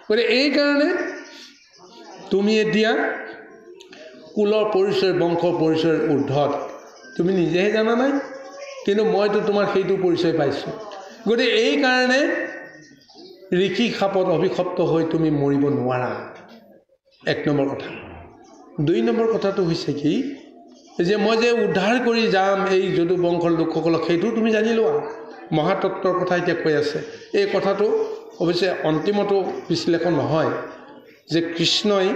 গতিকে এইকাৰণে তুমি এতিয়া কুলৰ পৰিচয় বংশৰ পৰিচয়ৰ ঊৰ্ধত তুমি নিজেহে জানা নাই কিন্তু মইতো তোমাৰ সেইটো পৰিচয় পাইছোঁ গতিকে এইকাৰণে ঋষি সাপত অভিশপ্ত হৈ তুমি মৰিব নোৱাৰা 1 নম্বৰ কথা 2 নম্বৰ কথাটো হৈছে কি যে মই যে উদ্ধাৰ কৰি যাম এই যদু বংশৰ লোকসকলক সেইটো তুমি জানি লোৱা মহাতত্বৰ কথা এতিয়া কৈ আছে এই কথাটো অৱশ্যে অন্তিমতো বিশ্লেষণ নহয় যে কৃষ্ণই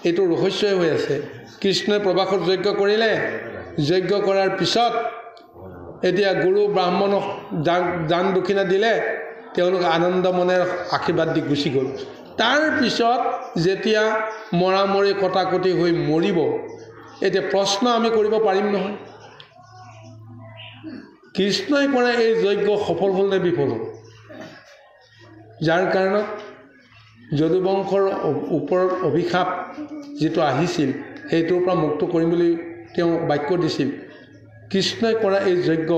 এইটো ৰহস্যই হৈ আছে কৃষ্ণই প্ৰবাসত যজ্ঞ কৰিলে যজ্ঞ কৰাৰ পিছত এতিয়া গুৰু ব্ৰাহ্মণক দান দক্ষিণা দিলে তেওঁলোক আনন্দ মনেৰে আশীৰ্বাদ দি গুচি গ'ল তাৰ পিছত যেতিয়া মৰামৰি কটাকটি হৈ মৰিব এতিয়া প্ৰশ্ন আমি কৰিব পাৰিম নহয় কৃষ্ণই কৰা এই যজ্ঞ সফল হ'ল নে বিফল হ'ল যাৰ কাৰণত যদুবংশৰ ওপৰত অভিশাপ যিটো আহিছিল সেইটোৰ পৰা মুক্ত কৰিম বুলি তেওঁ বাক্য দিছিল কৃষ্ণই কৰা এই যজ্ঞ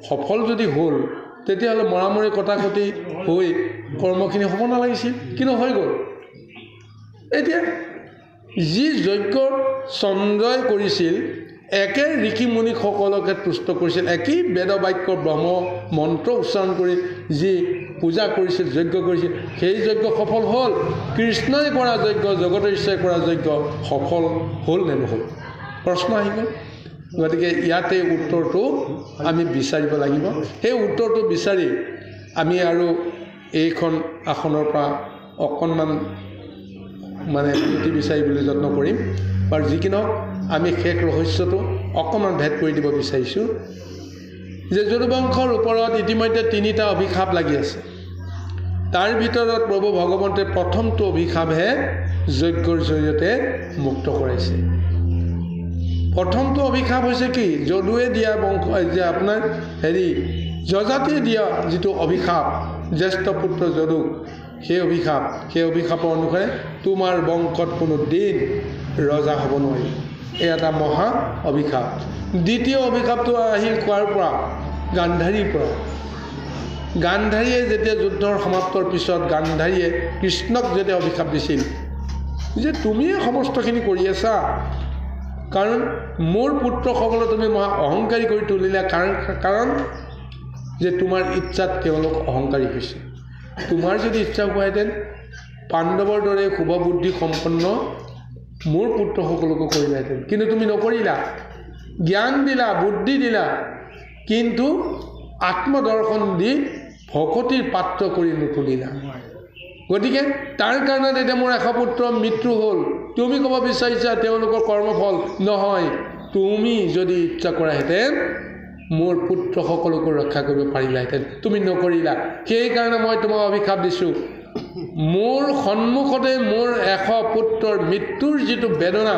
সফল যদি হ'ল তেতিয়াহ'লে মৰামৰি কটাকটি হৈ কৰ্মখিনি হ'ব নালাগিছিল কিন্তু হৈ গ'ল এতিয়া যি যজ্ঞ চন্দ্ৰই কৰিছিল একে ঋষি মুনিসকলকে তুষ্ট কৰিছিল একেই বেদ বাক্য ব্ৰহ্ম মন্ত্ৰ উচ্চাৰণ কৰি যি পূজা কৰিছিল যজ্ঞ কৰিছিল সেই যজ্ঞ সফল হ'ল কৃষ্ণই কৰা যজ্ঞ জগতৰ ঈশ্বৰে কৰা যজ্ঞ সফল হ'ল নে নহ'ল প্ৰশ্ন আহি গ'ল গতিকে ইয়াতে উত্তৰটো আমি বিচাৰিব লাগিব সেই উত্তৰটো বিচাৰি আমি আৰু এইখন আসনৰ পৰা অকণমান মানে বিৰতি বিচাৰিবলৈ যত্ন কৰিম বাৰু যি কি নহওক আমি শেষ ৰহস্যটো অকণমান ভেদ কৰি দিব বিচাৰিছোঁ যে যদুবংশৰ ওপৰত ইতিমধ্যে 3টা অভিশাপ লাগি আছে তাৰ ভিতৰত প্ৰভু ভগৱন্তে প্ৰথমটো অভিশাপহে যজ্ঞৰ জৰিয়তে মুক্ত কৰাইছে প্ৰথমটো অভিশাপ হৈছে কি যদুৱে দিয়া বংশ যে আপোনাৰ হেৰি যজাতিয়ে দিয়া যিটো অভিশাপ জ্যেষ্ঠ পুত্ৰ যদু সেই অভিশাপৰ অনুসাৰে তোমাৰ বংশত কোনো দিন ৰজা হ'ব নোৱাৰি এই এটা মহা অভিশাপ দ্বিতীয় অভিশাপটো আহিল কোৱাৰ পৰা গান্ধাৰীৰ পৰা গান্ধাৰীয়ে যেতিয়া যুদ্ধৰ সমাপ্তৰ পিছত গান্ধাৰীয়ে কৃষ্ণক যেতিয়া অভিশাপ দিছিল যে তুমিয়ে সমস্তখিনি কৰি আছা কাৰণ মোৰ পুত্ৰসকলক তুমি মহা অহংকাৰী কৰি তুলিলা কাৰণ যে তোমাৰ ইচ্ছাত তেওঁলোক অহংকাৰী হৈছে তোমাৰ যদি ইচ্ছা হোৱাহেঁতেন পাণ্ডৱৰ দৰে শুভ বুদ্ধি সম্পন্ন মোৰ পুত্ৰসকলকো কৰিলাহেঁতেন কিন্তু তুমি নকৰিলা জ্ঞান দিলা বুদ্ধি দিলা কিন্তু আত্মদৰ্শন দি ভকতিৰ পাত্ৰ কৰি নুতুলিলা গতিকে তাৰ কাৰণত এতিয়া মোৰ 100 পুত্ৰ মৃত্যু হ'ল তুমি ক'ব বিচাৰিছা তেওঁলোকৰ কৰ্মফল নহয় তুমি যদি ইচ্ছা কৰাহেঁতেন মোৰ পুত্ৰসকলকো ৰক্ষা কৰিব পাৰিলাহেঁতেন তুমি নকৰিলা সেইকাৰণে মই তোমাক অভিশাপ দিছোঁ মোৰ সন্মুখতে মোৰ 100 পুত্ৰৰ মৃত্যুৰ যিটো বেদনা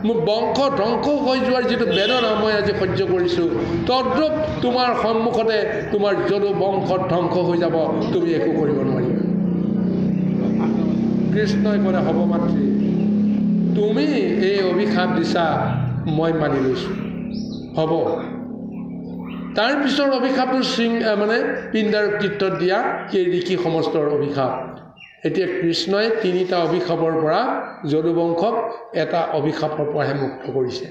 মোৰ বংশ ধ্বংস হৈ যোৱাৰ যিটো বেদনা মই আজি সহ্য কৰিছোঁ তদ্ৰূপ তোমাৰ সন্মুখতে তোমাৰ যদু বংশ ধ্বংস হৈ যাব তুমি একো কৰিব নোৱাৰিবা কৃষ্ণই ক'লে হ'ব মাতৃ তুমি এই অভিশাপ দিছা মই মানি লৈছোঁ হ'ব তাৰ পিছৰ অভিশাপটো মানে পিণ্ডাৰ কীৰ্তন দিয়া সেই ঋষি সমস্তৰ অভিশাপ এতিয়া কৃষ্ণই 3টা অভিশাপৰ পৰা যদুবংশক এটা অভিশাপৰ পৰাহে মুক্ত কৰিছে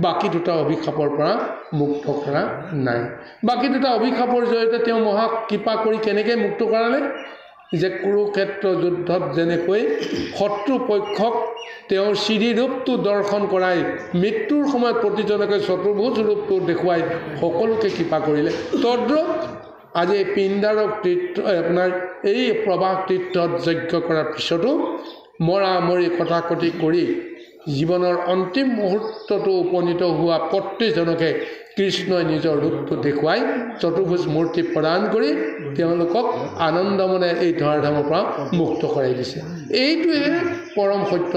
বাকী 2টা অভিশাপৰ পৰা মুক্ত কৰা নাই বাকী 2টা অভিশাপৰ জৰিয়তে তেওঁ মহা কৃপা কৰি কেনেকৈ মুক্ত কৰালে যে কুৰুক্ষেত্ৰ যুদ্ধত যেনেকৈ শত্ৰু পক্ষক তেওঁৰ চিৰি ৰূপটো দৰ্শন কৰাই মৃত্যুৰ সময়ত প্ৰতিজনকে চতুৰ্ভুজ ৰূপটো দেখুৱাই সকলোকে কৃপা কৰিলে তদ্ৰূপ আজি পিণ্ডাৰক তীৰ্থ আপোনাৰ এই প্ৰবাহ তীৰ্থত যজ্ঞ কৰাৰ পিছতো মৰি কটাকটি কৰি জীৱনৰ অন্তিম মুহূৰ্তটো উপনীত হোৱা প্ৰতিজনকে কৃষ্ণই নিজৰ ৰূপটো দেখুৱাই চতুৰ্ভুজ মূৰ্তি প্ৰদান কৰি তেওঁলোকক আনন্দমনে এই ধৰাধামৰ পৰা মুক্ত কৰাই দিছে এইটোৱে পৰম সত্য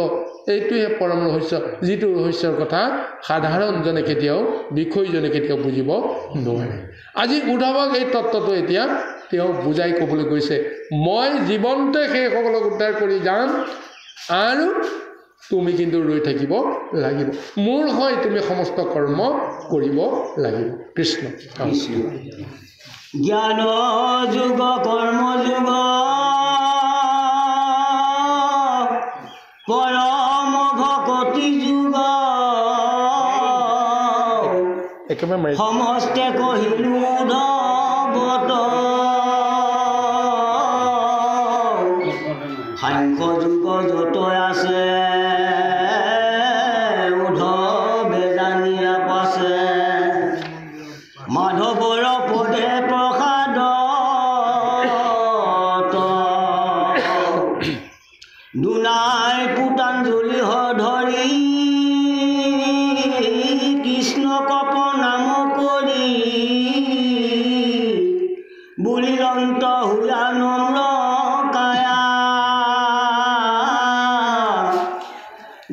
এইটোৱে পৰম ৰহস্য যিটো ৰহস্যৰ কথা সাধাৰণজনে কেতিয়াও বিষয়জনে কেতিয়াও বুজিব নোৱাৰে আজি উদ্ধৱক এই তত্ত্বটো এতিয়া তেওঁ বুজাই ক'বলৈ গৈছে মই জীৱনতে সেইসকলক উদ্ধাৰ কৰি যাম আৰু তুমি কিন্তু ৰৈ থাকিব লাগিব মোৰ হয় তুমি সমস্ত কৰ্ম কৰিব লাগিব কৃষ্ণ জ্ঞান যুগ কৰ্ম যুগ পৰম ভকতি যুগ একেবাৰে সমস্তে কহিলো ধবত সাংখ্য যুগ যত আছে মাধৱৰ পদে প্ৰসাদ দুনাই পুতাঞ্জলি ধৰি কৃষ্ণ কপ নাম কৰি বুলিৰন্ত হুলা নম্ৰ কায়া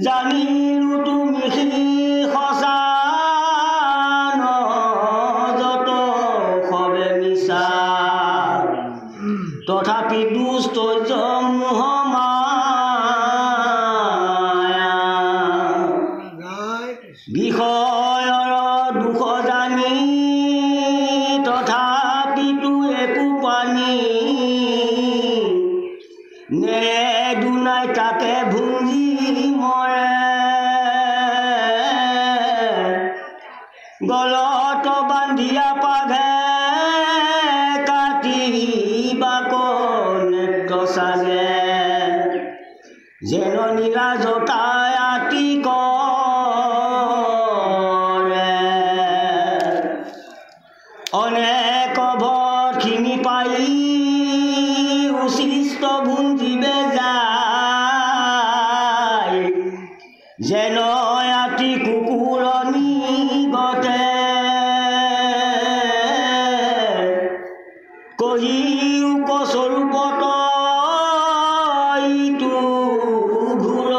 জানিলো তুমি সঁচা তথাপি দুষ্ট মোহ মায়া বিষয়ৰ দুখ জানি তথাপিতো একো পানী নেৰে দুনাই তাকে ভুঞ্জি মৰে গলত বান্ধিয়া পাঘে চাগে যেন নীলা জটাই আতি কৰে অনেক ভখিনি পাই উচিষ্ট ভুঞ্জিবে যায় যেন আতি কুকুৰণী গতে কহিও কস্বৰূপত ইটো ঘূৰ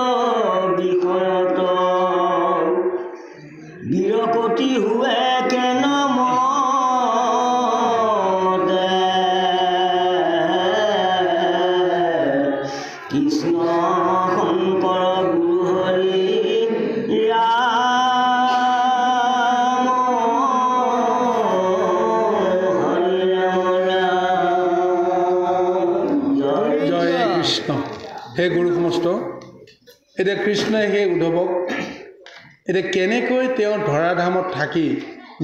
বিষয়ত বিৰকতি হুৱে কেন মতে কৃষ্ণ শংকৰ গুৰু হৰি ৰাম হৰি ৰাম জয় কৃষ্ণ। হে গুৰু সমস্ত, এতিয়া কৃষ্ণই সেই উদ্ধৱক এতিয়া কেনেকৈ তেওঁ ধৰাধামত থাকি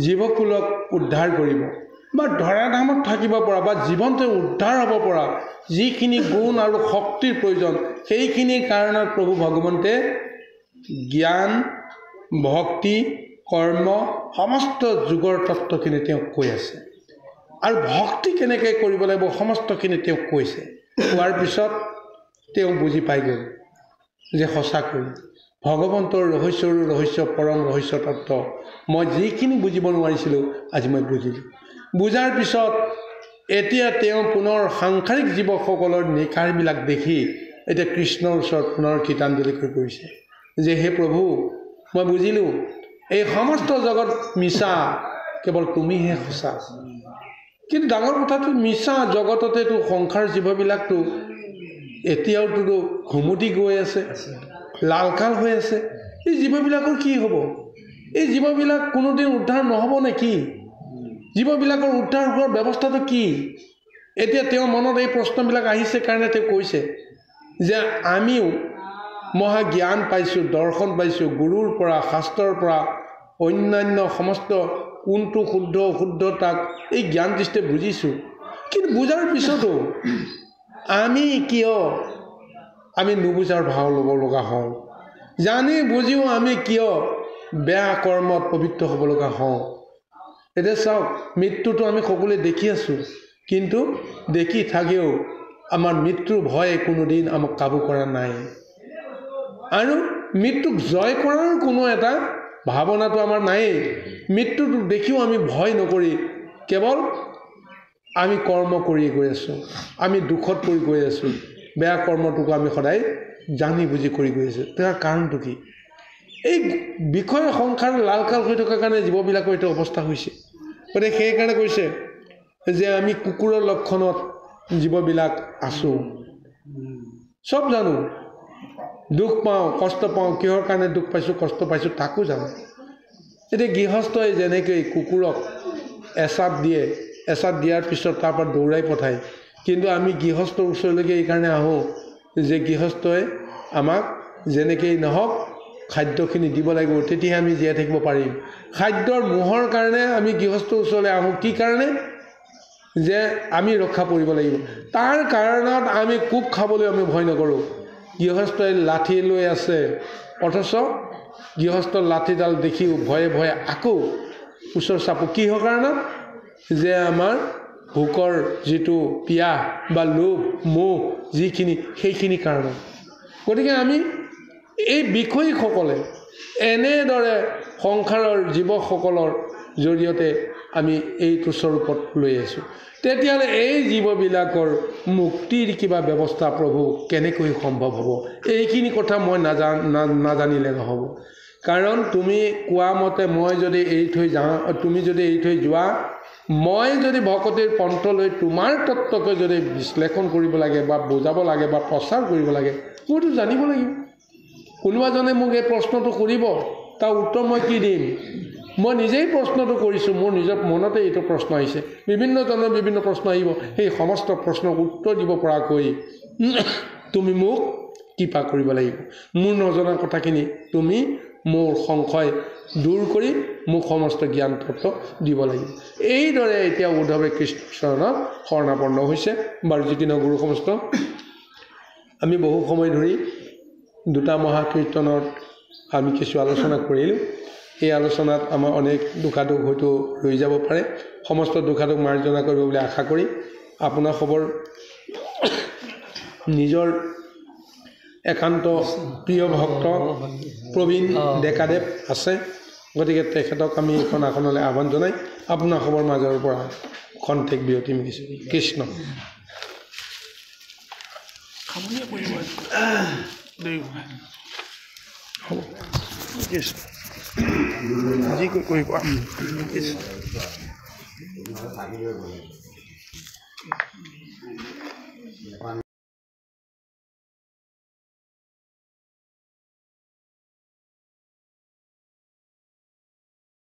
জীৱকুলক উদ্ধাৰ কৰিব বা ধৰাধামত থাকিব পৰা বা জীৱনটো উদ্ধাৰ হ'ব পৰা যিখিনি গুণ আৰু শক্তিৰ প্ৰয়োজন সেইখিনিৰ কাৰণত প্ৰভু ভগৱন্তে জ্ঞান ভক্তি কৰ্ম সমস্ত যুগৰ তত্ত্বখিনি তেওঁক কৈ আছে আৰু ভক্তি কেনেকৈ কৰিব লাগিব সমস্তখিনি তেওঁক কৈছে। কোৱাৰ পিছত তেওঁ বুজি পাই গ'ল যে সঁচাকৈ ভগৱন্তৰ ৰহস্য পৰম ৰহস্য তত্ত্ব মই যিখিনি বুজিব নোৱাৰিছিলোঁ আজি মই বুজিলোঁ। বুজাৰ পিছত এতিয়া তেওঁ পুনৰ সাংসাৰিক জীৱসকলৰ নিকাৰবিলাক দেখি এতিয়া কৃষ্ণৰ ওচৰত পুনৰ গীতাঞ্জলি কৰিছে যে হে প্ৰভু মই বুজিলোঁ এই সমস্ত জগত মিছা কেৱল তুমিহে সঁচা। কিন্তু ডাঙৰ কথাটো মিছা জগততেতো সংসাৰ জীৱবিলাকতো এতিয়াওতো ঘুমুটি গৈ আছে, লালকাল হৈ আছে। এই জীৱবিলাকৰ কি হ'ব? এই জীৱবিলাক কোনোদিন উদ্ধাৰ নহ'ব নে কি? জীৱবিলাকৰ উদ্ধাৰ হোৱাৰ ব্যৱস্থাটো কি? এতিয়া তেওঁৰ মনত এই প্ৰশ্নবিলাক আহিছে কাৰণে তেওঁ কৈছে যে আমিও মহা জ্ঞান পাইছোঁ, দৰ্শন পাইছোঁ গুৰুৰ পৰা, শাস্ত্ৰৰ পৰা, অন্যান্য সমস্ত কোনটো শুদ্ধ অশুদ্ধ তাক এই জ্ঞান দৃষ্টিৰে বুজিছোঁ। কিন্তু বুজাৰ পিছতো আমি কিয় আমি নুবুজাৰ ভাও ল'ব লগা হওঁ? জানি বুজিও আমি কিয় বেয়া কৰ্মত পবিত্ৰ হ'ব লগা হওঁ? এতিয়া চাওক, মৃত্যুটো আমি সকলোৱে দেখি আছোঁ, কিন্তু দেখি থাকিও আমাৰ মৃত্যুৰ ভয়ে কোনোদিন আমাক কাবু কৰা নাই আৰু মৃত্যুক জয় কৰাৰ কোনো এটা ভাৱনাটো আমাৰ নায়েই। মৃত্যুটো দেখিও আমি ভয় নকৰি কেৱল আমি কৰ্ম কৰি গৈ আছোঁ, আমি দুখত পৰি গৈ আছোঁ, বেয়া কৰ্মটোকো আমি সদায় জানি বুজি কৰি গৈ আছোঁ। তাৰ কাৰণটো কি? এই বিষয় সংসাৰ লালকাল হৈ থকাৰ কাৰণে জীৱবিলাকৰ এইটো অৱস্থা হৈছে। গতিকে সেইকাৰণে কৈছে যে আমি কুকুৰৰ লক্ষণত জীৱবিলাক আছোঁ, চব জানো, দুখ পাওঁ কষ্ট পাওঁ, কিহৰ কাৰণে দুখ পাইছোঁ কষ্ট পাইছোঁ তাকো জানো। এতিয়া গৃহস্থই যেনেকৈ কুকুৰক এচাপ দিয়ে, এচাপ দিয়াৰ পিছত তাৰ পৰা দৌৰাই পঠায়, কিন্তু আমি গৃহস্থৰ ওচৰলৈকে এইকাৰণে আহোঁ যে গৃহস্থই আমাক যেনেকেই নহওক খাদ্যখিনি দিব লাগিব, তেতিয়াহে আমি জীয়াই থাকিব পাৰিম। খাদ্যৰ মোহৰ কাৰণে আমি গৃহস্থৰ ওচৰলৈ আহোঁ, কি কাৰণে? যে আমি ৰক্ষা পৰিব লাগিব। তাৰ কাৰণত আমি কোব খাবলৈ আমি ভয় নকৰোঁ। গৃহস্থই লাঠি লৈ আছে, অথচ গৃহস্থৰ লাঠিডাল দেখিও ভয়ে ভয়ে আকৌ ওচৰ চাপোঁ। কিহৰ কাৰণত? যে আমাৰ ভোকৰ যিটো পিয়াহ বা লোভ মোহ যিখিনি সেইখিনি কাৰণত। গতিকে আমি এই বিষয়ীসকলে এনেদৰে সংসাৰৰ জীৱসকলৰ জৰিয়তে আমি এইটো স্বৰূপত লৈ আছোঁ। তেতিয়াহ'লে এই জীৱবিলাকৰ মুক্তিৰ কিবা ব্যৱস্থা প্ৰভু কেনেকৈ সম্ভৱ হ'ব? এইখিনি কথা মই নাজানিলে নহ'ব। কাৰণ তুমি কোৱা মতে মই যদি এৰি থৈ যাওঁ, তুমি যদি এৰি থৈ যোৱা, মই যদি ভকতিৰ পন্থ লৈ তোমাৰ তত্ত্বকে যদি বিশ্লেষণ কৰিব লাগে বা বুজাব লাগে বা প্ৰচাৰ কৰিব লাগে, মইতো জানিব লাগিব। কোনোবাজনে মোক এই প্ৰশ্নটো কৰিব, তাৰ উত্তৰ মই কি দিম? মই নিজেই প্ৰশ্নটো কৰিছোঁ, মোৰ নিজৰ মনতে এইটো প্ৰশ্ন আহিছে, বিভিন্নজনৰ বিভিন্ন প্ৰশ্ন আহিব। সেই সমস্ত প্ৰশ্নক উত্তৰ দিব পৰাকৈ তুমি মোক কৃপা কৰিব লাগিব। মোৰ নজনা কথাখিনি তুমি মোৰ সংশয় দূৰ কৰি মোক সমস্ত জ্ঞান তত্ত্ব দিব লাগিব। এইদৰে এতিয়া উদ্ধৱে কৃষ্ণ চৰণত শৰণাপন্ন হৈছে। বাৰু যি কি নহওক গুৰু সমস্ত, আমি বহু সময় ধৰি দুটা মহাকীৰ্তনত আমি কিছু আলোচনা কৰিলোঁ। এই আলোচনাত আমাৰ অনেক দুখাদুখ হয়তো ৰৈ যাব পাৰে সমস্ত দুখাদুখ মাৰ্জনা কৰিব বুলি আশা কৰি আপোনাৰ খবৰ নিজৰ একান্ত প্ৰিয় ভক্ত প্ৰবীণ ডেকাদেৱ আছে গতিকে তেখেতক আমি এখন আসনলৈ আহ্বান জনাই আপোনাৰ খবৰ মাজৰ পৰা খন্তেক বিৰতি মিলিছোঁ কৃষ্ণ হ'ব